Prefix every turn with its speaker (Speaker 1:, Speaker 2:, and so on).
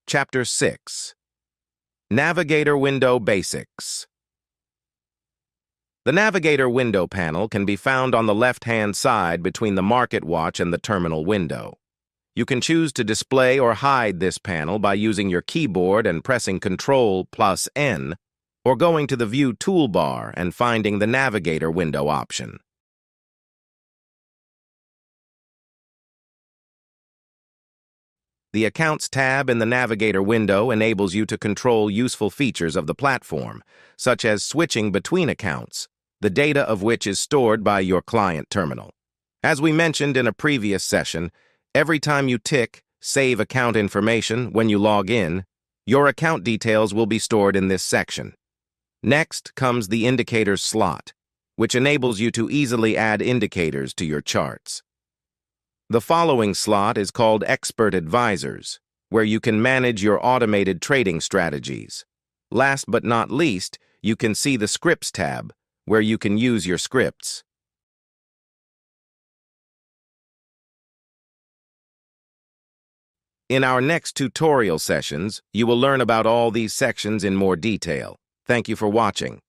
Speaker 1: Chapter 6. Navigator Window Basics. The Navigator window panel can be found on the left-hand side between the market watch and the terminal window. You can choose to display or hide this panel by using your keyboard and pressing Ctrl+N, or going to the View toolbar and finding the Navigator window option. The Accounts tab in the Navigator window enables you to control useful features of the platform, such as switching between accounts, the data of which is stored by your client terminal. As we mentioned in a previous session, every time you tick Save Account Information when you log in, your account details will be stored in this section. Next comes the Indicators slot, which enables you to easily add indicators to your charts. The following slot is called Expert Advisors, where you can manage your automated trading strategies. Last but not least, you can see the Scripts tab, where you can use your scripts. In our next tutorial sessions, you will learn about all these sections in more detail. Thank you for watching.